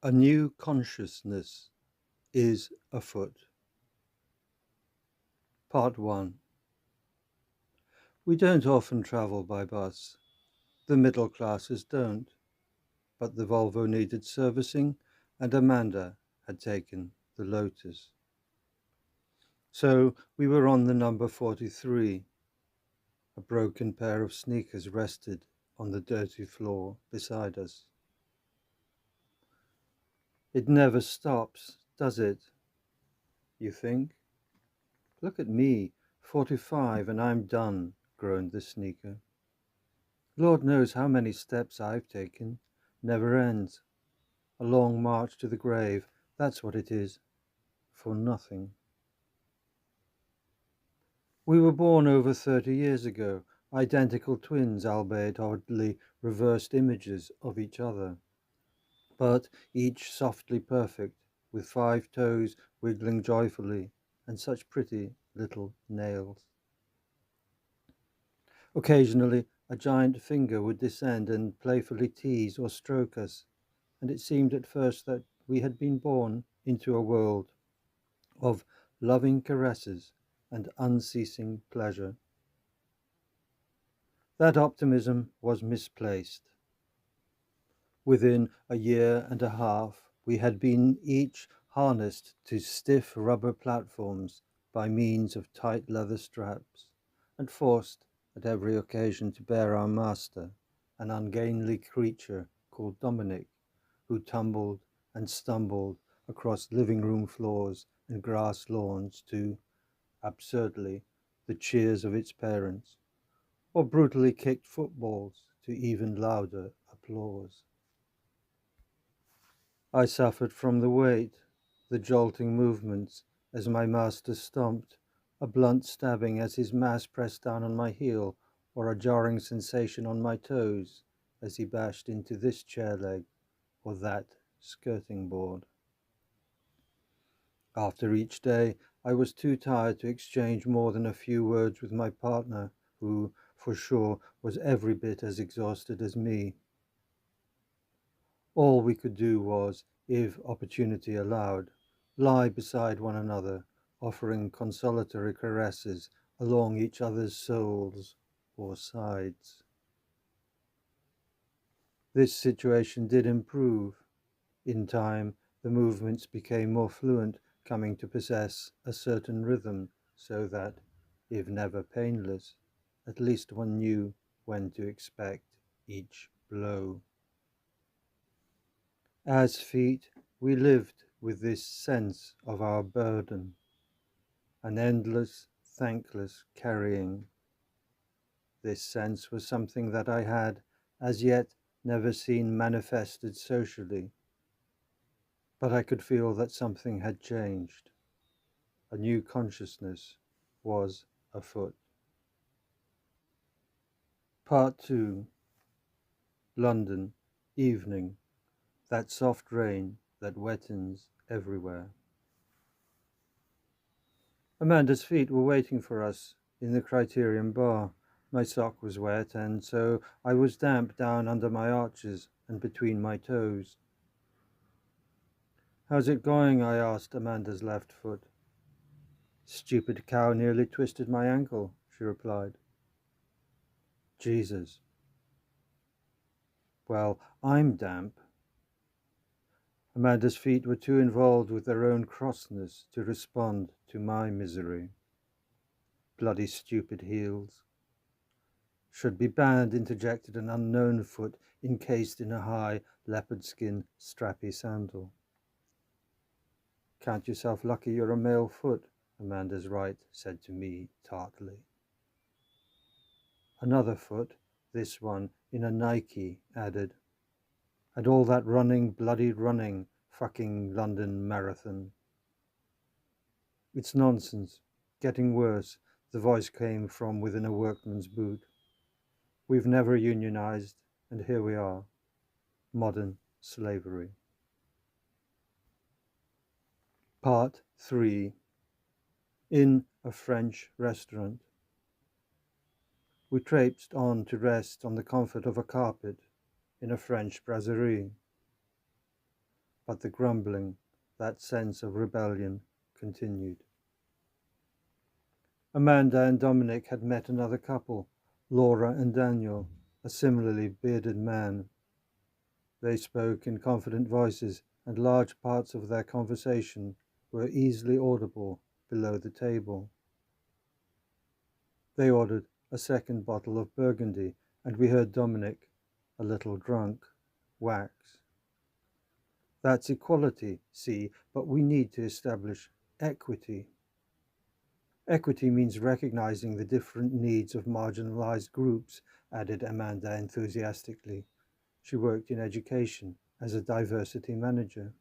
A new consciousness is afoot. Part 1. We don't often travel by bus. The middle classes don't. But the Volvo needed servicing, and Amanda had taken the Lotus. So we were on the number 43. A broken pair of sneakers rested on the dirty floor beside us. It never stops, does it? You think? Look at me, 45, and I'm done, groaned the sneaker. Lord knows how many steps I've taken. Never ends. A long march to the grave, that's what it is. For nothing. We were born over 30 years ago, identical twins, albeit oddly reversed images of each other, but each softly perfect, with 5 toes wiggling joyfully, and such pretty little nails. Occasionally a giant finger would descend and playfully tease or stroke us, and it seemed at first that we had been born into a world of loving caresses and unceasing pleasure. That optimism was misplaced. Within a year and a half, we had been each harnessed to stiff rubber platforms by means of tight leather straps, and forced at every occasion to bear our master, an ungainly creature called Dominic, who tumbled and stumbled across living room floors and grass lawns to, absurdly, the cheers of its parents, or brutally kicked footballs to even louder applause. I suffered from the weight, the jolting movements as my master stomped, a blunt stabbing as his mass pressed down on my heel, or a jarring sensation on my toes as he bashed into this chair leg or that skirting board. After each day, I was too tired to exchange more than a few words with my partner, who, for sure, was every bit as exhausted as me. All we could do was, if opportunity allowed, lie beside one another, offering consolatory caresses along each other's soles or sides. This situation did improve. In time, the movements became more fluent, coming to possess a certain rhythm, so that, if never painless, at least one knew when to expect each blow. As feet, we lived with this sense of our burden, an endless, thankless carrying. This sense was something that I had, as yet, never seen manifested socially, but I could feel that something had changed. A new consciousness was afoot. Part 2. London, evening, that soft rain that wettens everywhere. Amanda's feet were waiting for us in the Criterion bar. My sock was wet, and so I was damp down under my arches and between my toes. "How's it going?" I asked Amanda's left foot. "Stupid cow nearly twisted my ankle," she replied. Jesus. Well, I'm damp. Amanda's feet were too involved with their own crossness to respond to my misery. Bloody stupid heels. "Should be banned," interjected an unknown foot encased in a high leopard skin strappy sandal. "Count yourself lucky you're a male foot," Amanda's right said to me tartly. Another foot, this one in a Nike, added, "And all that running, bloody running, fucking London Marathon." "It's nonsense. Getting worse," the voice came from within a workman's boot. "We've never unionized, and here we are. Modern slavery." Part 3. In a French restaurant. We traipsed on to rest on the comfort of a carpet in a French brasserie. but the grumbling, that sense of rebellion, continued. Amanda and Dominic had met another couple, Laura and Daniel, a similarly bearded man. They spoke in confident voices, and large parts of their conversation were easily audible below the table. They ordered a second bottle of Burgundy, and we heard Dominic, a little drunk, wax. That's equality, see, but we need to establish equity. Equity means recognizing the different needs of marginalized groups, added Amanda enthusiastically. She worked in education as a diversity manager.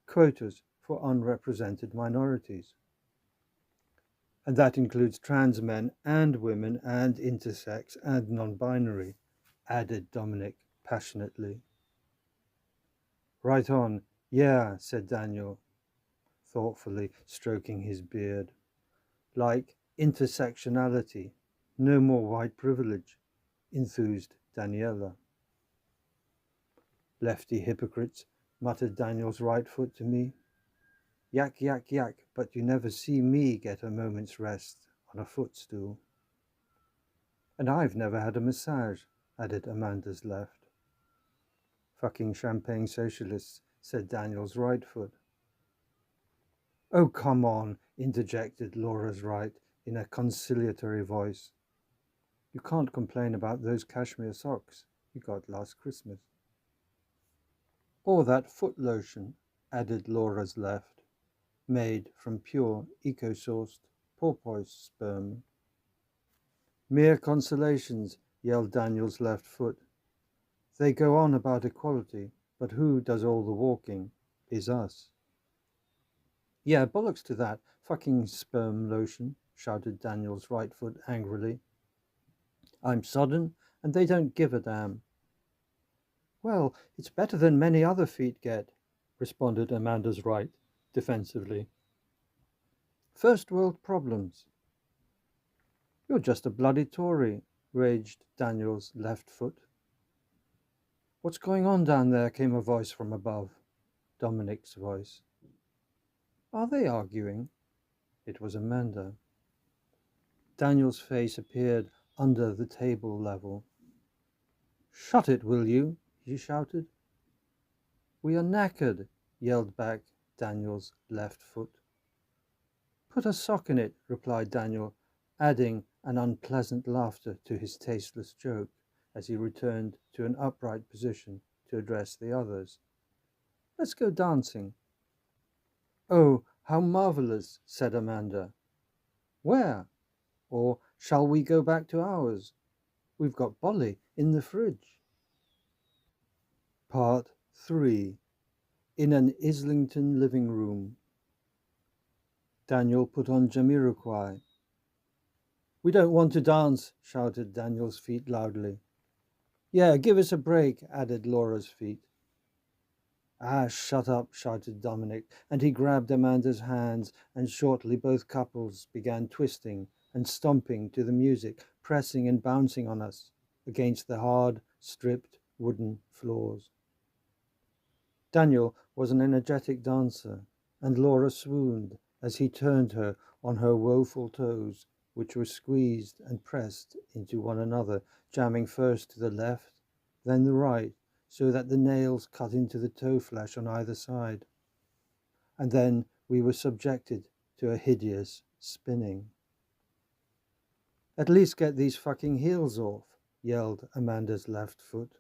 Quotas for unrepresented minorities. And that includes trans men and women and intersex and non-binary, added Dominic passionately. Right on, yeah, said Daniel, thoughtfully stroking his beard. Like intersectionality, no more white privilege, enthused Daniela. Lefty hypocrites, muttered Daniel's right foot to me. Yak, yak, yak, but you never see me get a moment's rest on a footstool. And I've never had a massage, added Amanda's left. Fucking champagne socialists, said Daniel's right foot. Oh, come on, interjected Laura's right in a conciliatory voice. You can't complain about those cashmere socks you got last Christmas. Or that foot lotion, added Laura's left, made from pure, eco-sourced porpoise sperm. Mere consolations, yelled Daniel's left foot. They go on about equality, but who does all the walking is us. Yeah, bollocks to that fucking sperm lotion, shouted Daniel's right foot angrily. I'm sodden, and they don't give a damn. Well, it's better than many other feet get, responded Amanda's right, defensively. First world problems. You're just a bloody Tory, raged Daniel's left foot. What's going on down there? Came a voice from above, Dominic's voice. Are they arguing? It was Amanda. Daniel's face appeared under the table level. Shut it, will you? He shouted. We are knackered, yelled back Daniel's left foot. Put a sock in it, replied Daniel, adding an unpleasant laughter to his tasteless joke as he returned to an upright position to address the others. Let's go dancing. Oh, how marvellous, said Amanda. Where? Or shall we go back to ours? We've got Bolly in the fridge. Part 3. In an Islington living room. Daniel put on Jamiroquai. We don't want to dance, shouted Daniel's feet loudly. Yeah, give us a break, added Laura's feet. Ah, shut up, shouted Dominic, and he grabbed Amanda's hands, and shortly both couples began twisting and stomping to the music, pressing and bouncing on us against the hard, stripped wooden floors. Daniel was an energetic dancer, and Laura swooned as he turned her on her woeful toes, which were squeezed and pressed into one another, jamming first to the left, then the right, so that the nails cut into the toe flesh on either side. And then we were subjected to a hideous spinning. At least get these fucking heels off, yelled Amanda's left foot.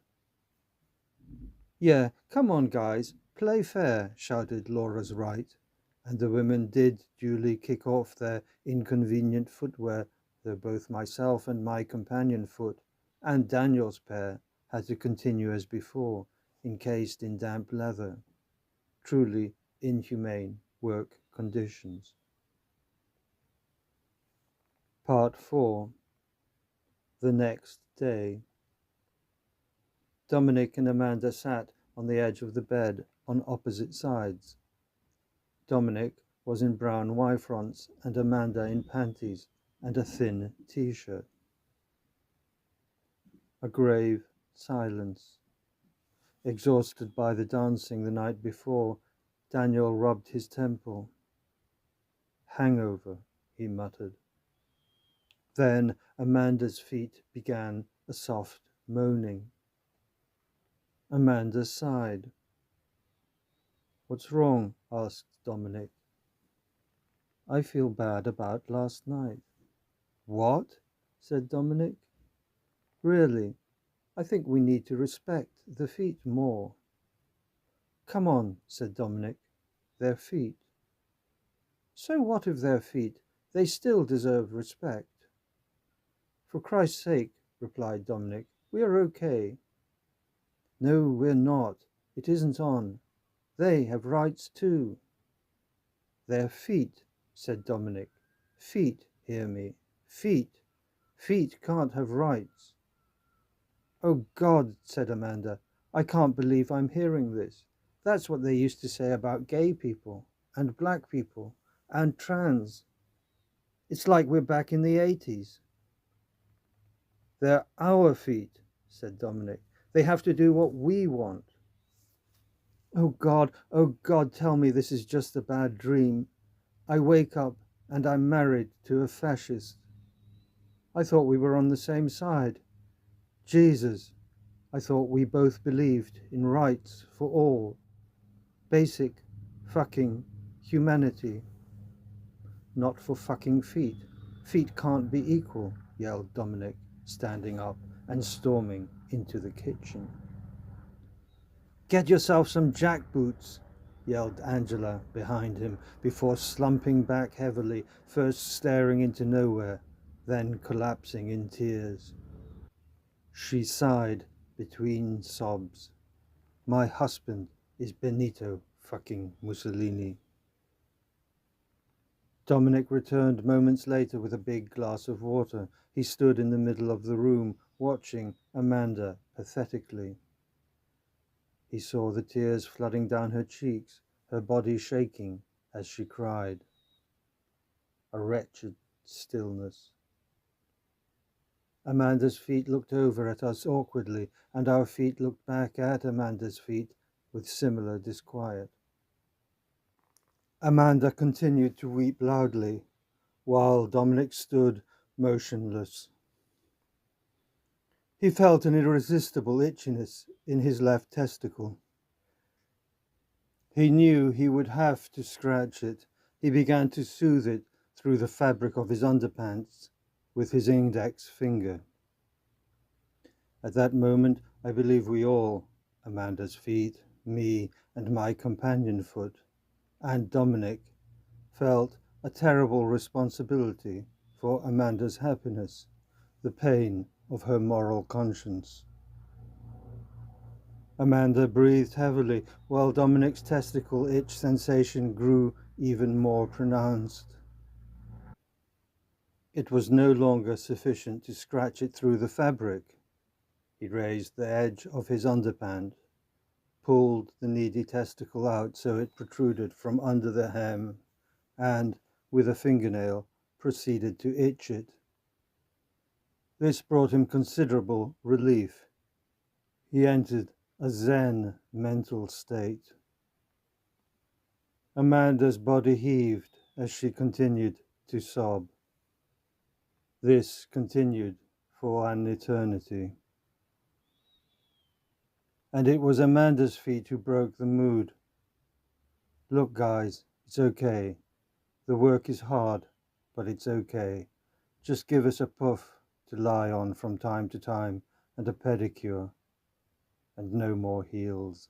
Yeah, come on, guys, play fair, shouted Laura's right, and the women did duly kick off their inconvenient footwear, though both myself and my companion foot, and Daniel's pair, had to continue as before, encased in damp leather. Truly inhumane work conditions. Part 4. The next day. Dominic and Amanda sat on the edge of the bed on opposite sides. Dominic was in brown Y-fronts and Amanda in panties and a thin t-shirt. A grave silence. Exhausted by the dancing the night before, Daniel rubbed his temple. "Hangover," he muttered. Then Amanda's feet began a soft moaning. Amanda sighed. "What's wrong?" asked Dominic. "I feel bad about last night." "What?" said Dominic. "Really, I think we need to respect the feet more." "Come on," said Dominic. "Their feet." "So what of their feet? They still deserve respect." "For Christ's sake," replied Dominic, "we are okay." "No, we're not. It isn't on. They have rights too." "Their feet," said Dominic. "Feet, hear me. Feet. Feet can't have rights." "Oh God," said Amanda, "I can't believe I'm hearing this. That's what they used to say about gay people, and black people, and trans. It's like we're back in the 80s. "They're our feet," said Dominic. "They have to do what we want." Oh God, tell me this is just a bad dream. I wake up and I'm married to a fascist. I thought we were on the same side. Jesus, I thought we both believed in rights for all. Basic fucking humanity. Not for fucking feet. Feet can't be equal, yelled Dominic, standing up and storming into the kitchen. "Get yourself some jackboots," yelled Angela behind him, before slumping back heavily, first staring into nowhere, then collapsing in tears. She sighed between sobs. "My husband is Benito fucking Mussolini." Dominic returned moments later with a big glass of water. He stood in the middle of the room, watching Amanda pathetically. He saw the tears flooding down her cheeks, her body shaking as she cried. A wretched stillness. Amanda's feet looked over at us awkwardly, and our feet looked back at Amanda's feet with similar disquiet. Amanda continued to weep loudly, while Dominic stood motionless. He felt an irresistible itchiness in his left testicle. He knew he would have to scratch it. He began to soothe it through the fabric of his underpants with his index finger. At that moment, I believe we all, Amanda's feet, me, and my companion foot, and Dominic, felt a terrible responsibility for Amanda's happiness, the pain of her moral conscience. Amanda breathed heavily, while Dominic's testicle itch sensation grew even more pronounced. It was no longer sufficient to scratch it through the fabric. He raised the edge of his underpant, pulled the needy testicle out so it protruded from under the hem, and, with a fingernail, proceeded to itch it. This brought him considerable relief. He entered a zen mental state. Amanda's body heaved as she continued to sob. This continued for an eternity. And it was Amanda's feet who broke the mood. "Look, guys, it's okay. The work is hard, but it's okay. Just give us a puff to lie on from time to time and a pedicure, and no more heels."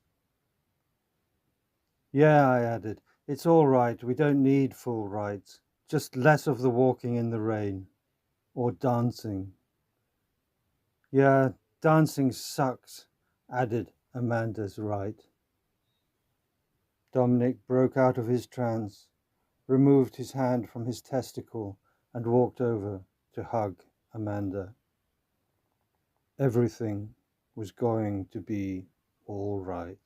"Yeah," I added, "it's all right. We don't need full rights. Just less of the walking in the rain. Or dancing." "Yeah, dancing sucks," added Amanda's right. Dominic broke out of his trance, removed his hand from his testicle, and walked over to hug Amanda. Everything was going to be all right.